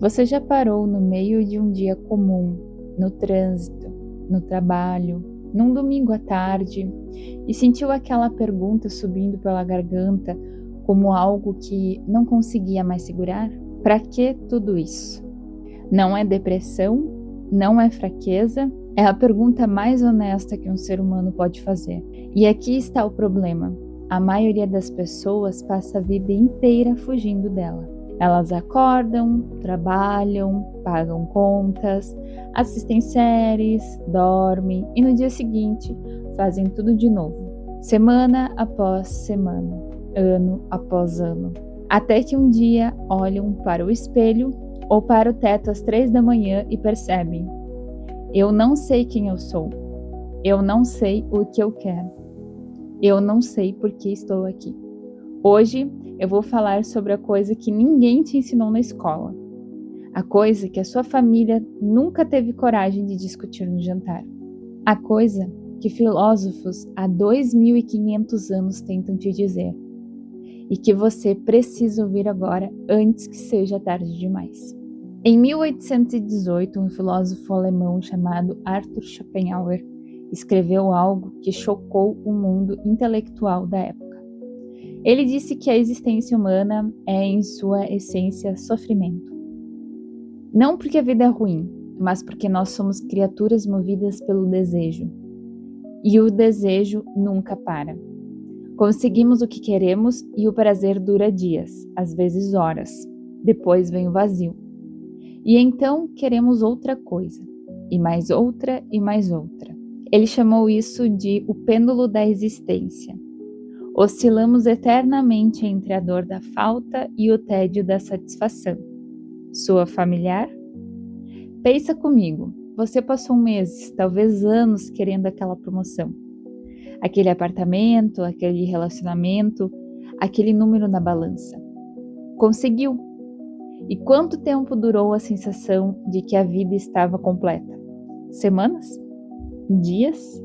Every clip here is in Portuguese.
Você já parou no meio de um dia comum, no trânsito, no trabalho, num domingo à tarde, e sentiu aquela pergunta subindo pela garganta como algo que não conseguia mais segurar? Para que tudo isso? Não é depressão? Não é fraqueza? É a pergunta mais honesta que um ser humano pode fazer. E aqui está o problema. A maioria das pessoas passa a vida inteira fugindo dela. Elas acordam, trabalham, pagam contas, assistem séries, dormem e no dia seguinte fazem tudo de novo, semana após semana, ano após ano, até que um dia olham para o espelho ou para o teto às 3 da manhã e percebem: eu não sei quem eu sou, eu não sei o que eu quero, eu não sei por que estou aqui. Hoje eu vou falar sobre a coisa que ninguém te ensinou na escola, a coisa que a sua família nunca teve coragem de discutir no jantar, a coisa que filósofos há 2.500 anos tentam te dizer e que você precisa ouvir agora antes que seja tarde demais. Em 1818, um filósofo alemão chamado Arthur Schopenhauer escreveu algo que chocou o mundo intelectual da época. Ele disse que a existência humana é, em sua essência, sofrimento. Não porque a vida é ruim, mas porque nós somos criaturas movidas pelo desejo. E o desejo nunca para. Conseguimos o que queremos e o prazer dura dias, às vezes horas. Depois vem o vazio. E então queremos outra coisa, e mais outra e mais outra. Ele chamou isso de o pêndulo da existência. Oscilamos eternamente entre a dor da falta e o tédio da satisfação. Soa familiar? Pensa comigo, você passou meses, talvez anos querendo aquela promoção. Aquele apartamento, aquele relacionamento, aquele número na balança. Conseguiu. E quanto tempo durou a sensação de que a vida estava completa? Semanas? Dias?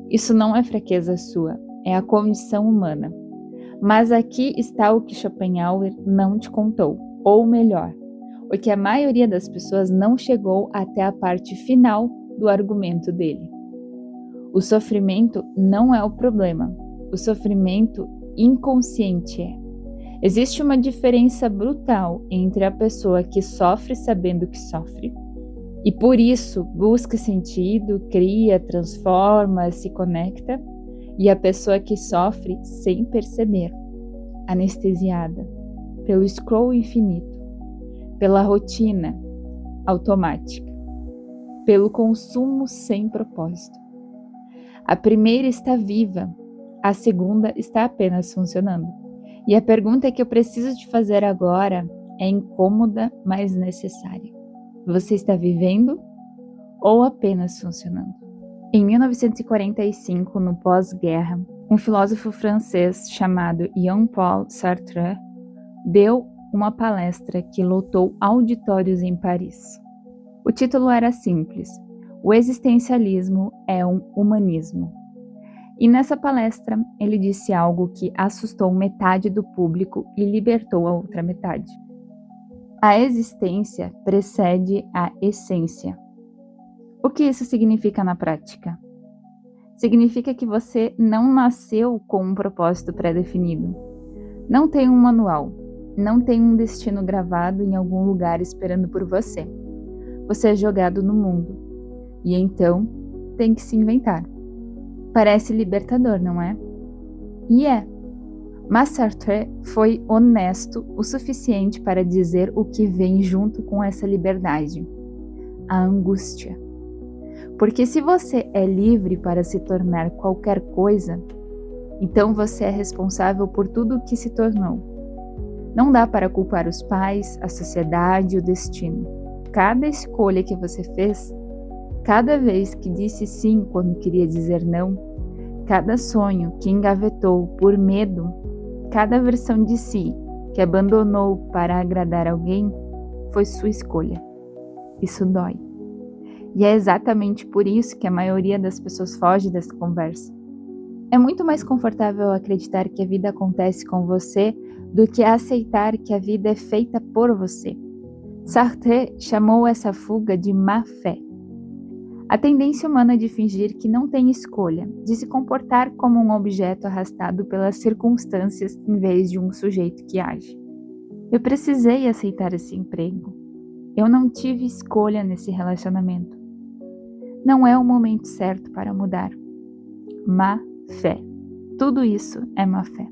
Isso não é fraqueza sua. É a condição humana. Mas aqui está o que Schopenhauer não te contou, ou melhor, o que a maioria das pessoas não chegou até a parte final do argumento dele. O sofrimento não é o problema, o sofrimento inconsciente é. Existe uma diferença brutal entre a pessoa que sofre sabendo que sofre, e por isso busca sentido, cria, transforma, se conecta, e a pessoa que sofre sem perceber, anestesiada, pelo scroll infinito, pela rotina automática, pelo consumo sem propósito. A primeira está viva, a segunda está apenas funcionando. E a pergunta que eu preciso te fazer agora é incômoda, mas necessária. Você está vivendo ou apenas funcionando? Em 1945, no pós-guerra, um filósofo francês chamado Jean-Paul Sartre deu uma palestra que lotou auditórios em Paris. O título era simples: O existencialismo é um humanismo. E nessa palestra ele disse algo que assustou metade do público e libertou a outra metade. A existência precede a essência. O que isso significa na prática? Significa que você não nasceu com um propósito pré-definido. Não tem um manual, não tem um destino gravado em algum lugar esperando por você. Você é jogado no mundo e então tem que se inventar. Parece libertador, não é? E é. Mas Sartre foi honesto o suficiente para dizer o que vem junto com essa liberdade: a angústia. Porque se você é livre para se tornar qualquer coisa, então você é responsável por tudo o que se tornou. Não dá para culpar os pais, a sociedade e o destino. Cada escolha que você fez, cada vez que disse sim quando queria dizer não, cada sonho que engavetou por medo, cada versão de si que abandonou para agradar alguém, foi sua escolha. Isso dói. E é exatamente por isso que a maioria das pessoas foge dessa conversa. É muito mais confortável acreditar que a vida acontece com você do que aceitar que a vida é feita por você. Sartre chamou essa fuga de má-fé. A tendência humana de fingir que não tem escolha, de se comportar como um objeto arrastado pelas circunstâncias em vez de um sujeito que age. Eu precisei aceitar esse emprego. Eu não tive escolha nesse relacionamento. Não é o momento certo para mudar. Má fé. Tudo isso é má fé.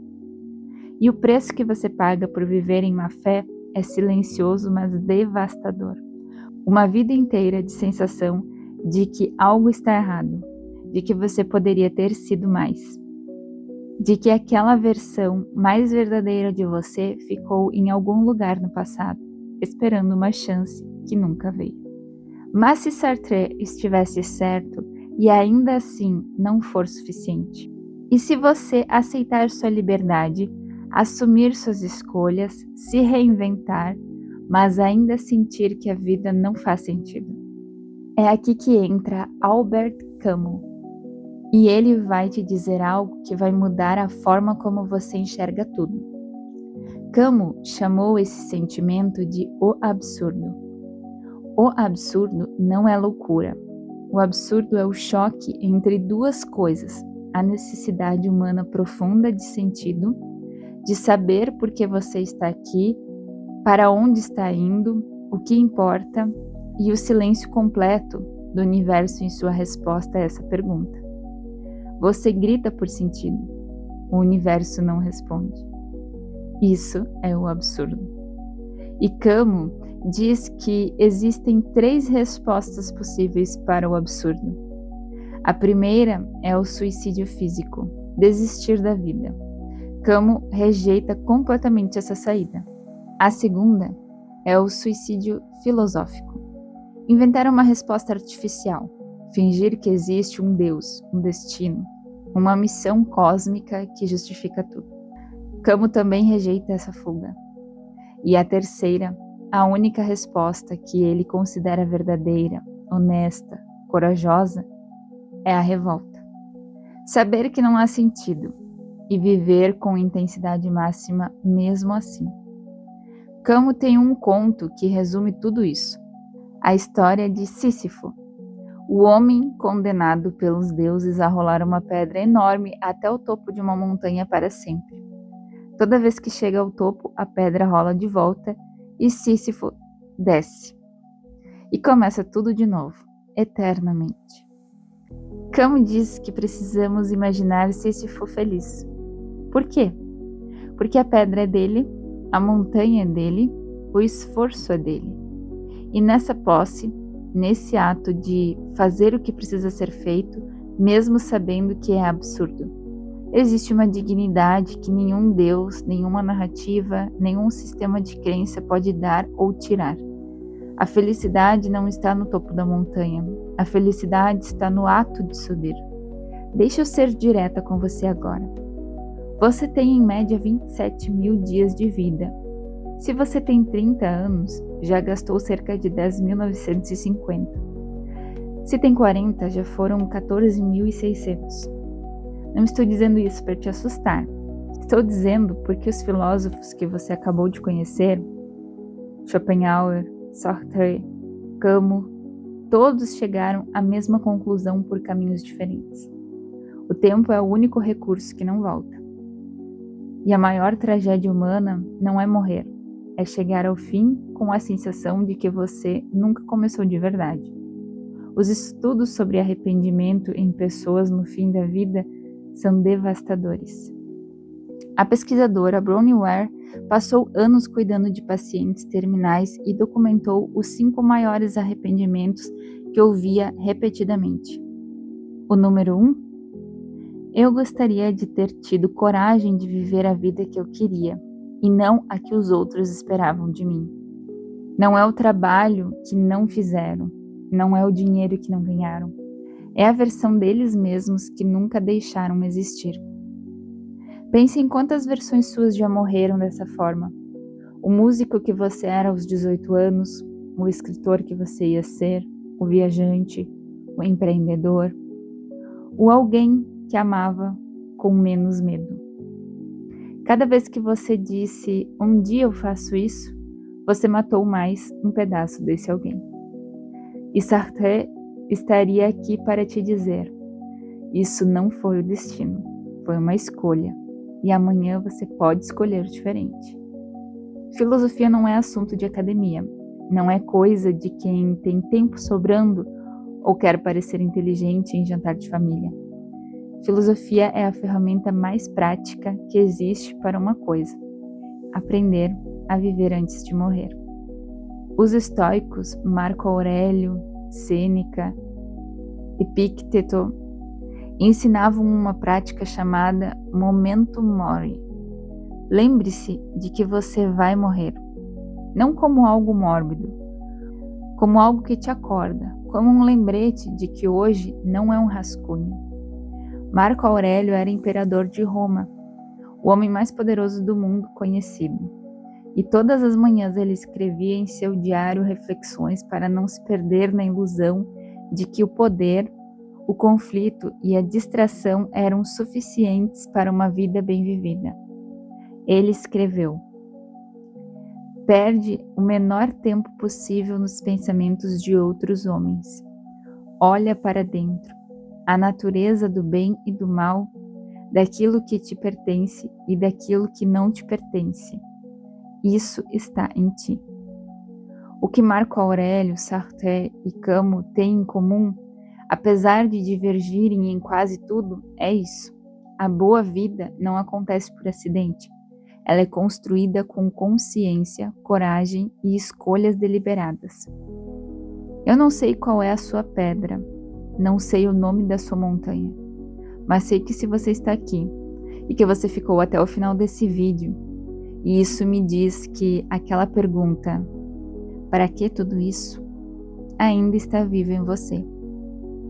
E o preço que você paga por viver em má fé é silencioso, mas devastador. Uma vida inteira de sensação de que algo está errado, de que você poderia ter sido mais, de que aquela versão mais verdadeira de você ficou em algum lugar no passado, esperando uma chance que nunca veio. Mas se Sartre estivesse certo e ainda assim não for suficiente, e se você aceitar sua liberdade, assumir suas escolhas, se reinventar, mas ainda sentir que a vida não faz sentido? É aqui que entra Albert Camus, e ele vai te dizer algo que vai mudar a forma como você enxerga tudo. Camus chamou esse sentimento de o absurdo. O absurdo não é loucura. O absurdo é o choque entre duas coisas: a necessidade humana profunda de sentido, de saber por que você está aqui, para onde está indo, o que importa, e o silêncio completo do universo em sua resposta a essa pergunta. Você grita por sentido, o universo não responde. Isso é o absurdo. E Camus diz que existem 3 respostas possíveis para o absurdo. A primeira é o suicídio físico, desistir da vida. Camus rejeita completamente essa saída. A segunda é o suicídio filosófico. Inventar uma resposta artificial, fingir que existe um Deus, um destino, uma missão cósmica que justifica tudo. Camus também rejeita essa fuga. E a terceira, a única resposta que ele considera verdadeira, honesta, corajosa, é a revolta. Saber que não há sentido e viver com intensidade máxima mesmo assim. Camus tem um conto que resume tudo isso. A história de Sísifo, o homem condenado pelos deuses a rolar uma pedra enorme até o topo de uma montanha para sempre. Toda vez que chega ao topo, a pedra rola de volta e Sísifo desce. E começa tudo de novo, eternamente. Camus diz que precisamos imaginar Sísifo feliz. Por quê? Porque a pedra é dele, a montanha é dele, o esforço é dele. E nessa posse, nesse ato de fazer o que precisa ser feito, mesmo sabendo que é absurdo, existe uma dignidade que nenhum Deus, nenhuma narrativa, nenhum sistema de crença pode dar ou tirar. A felicidade não está no topo da montanha, a felicidade está no ato de subir. Deixa eu ser direta com você agora. Você tem em média 27 mil dias de vida. Se você tem 30 anos, já gastou cerca de 10.950. Se tem 40, já foram 14.600. Não estou dizendo isso para te assustar. Estou dizendo porque os filósofos que você acabou de conhecer, Schopenhauer, Sartre, Camus, todos chegaram à mesma conclusão por caminhos diferentes. O tempo é o único recurso que não volta. E a maior tragédia humana não é morrer, é chegar ao fim com a sensação de que você nunca começou de verdade. Os estudos sobre arrependimento em pessoas no fim da vida são devastadores. A pesquisadora Bronnie Ware passou anos cuidando de pacientes terminais e documentou os 5 maiores arrependimentos que ouvia repetidamente. O número 1? Eu gostaria de ter tido coragem de viver a vida que eu queria, e não a que os outros esperavam de mim. Não é o trabalho que não fizeram, não é o dinheiro que não ganharam, é a versão deles mesmos que nunca deixaram existir. Pense em quantas versões suas já morreram dessa forma. O músico que você era aos 18 anos, o escritor que você ia ser, o viajante, o empreendedor, o alguém que amava com menos medo. Cada vez que você disse, um dia eu faço isso, você matou mais um pedaço desse alguém. E Sartre estaria aqui para te dizer: isso não foi o destino, foi uma escolha, e amanhã você pode escolher diferente. Filosofia não é assunto de academia, não é coisa de quem tem tempo sobrando ou quer parecer inteligente em jantar de família. Filosofia é a ferramenta mais prática que existe para uma coisa: aprender a viver antes de morrer. Os estoicos Marco Aurélio, Sêneca, Epicteto ensinavam uma prática chamada Memento Mori. Lembre-se de que você vai morrer, não como algo mórbido, como algo que te acorda, como um lembrete de que hoje não é um rascunho. Marco Aurélio era imperador de Roma, o homem mais poderoso do mundo conhecido. E todas as manhãs ele escrevia em seu diário reflexões para não se perder na ilusão de que o poder, o conflito e a distração eram suficientes para uma vida bem vivida. Ele escreveu: perde o menor tempo possível nos pensamentos de outros homens. Olha para dentro, a natureza do bem e do mal, daquilo que te pertence e daquilo que não te pertence. Isso está em ti. O que Marco Aurélio, Sartre e Camus têm em comum, apesar de divergirem em quase tudo, é isso: a boa vida não acontece por acidente. Ela é construída com consciência, coragem e escolhas deliberadas. Eu não sei qual é a sua pedra, não sei o nome da sua montanha, mas sei que se você está aqui e que você ficou até o final desse vídeo, e isso me diz que aquela pergunta, para que tudo isso, ainda está viva em você.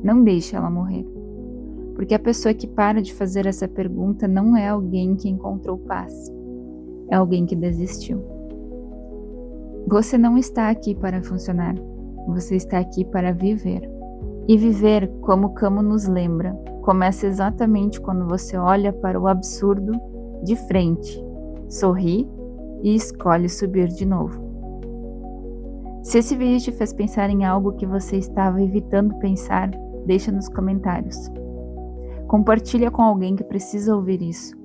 Não deixe ela morrer, porque a pessoa que para de fazer essa pergunta não é alguém que encontrou paz, é alguém que desistiu. Você não está aqui para funcionar, você está aqui para viver. E viver, como Camus nos lembra, começa exatamente quando você olha para o absurdo de frente, sorri e escolhe subir de novo. Se esse vídeo te fez pensar em algo que você estava evitando pensar, deixa nos comentários. Compartilha com alguém que precisa ouvir isso.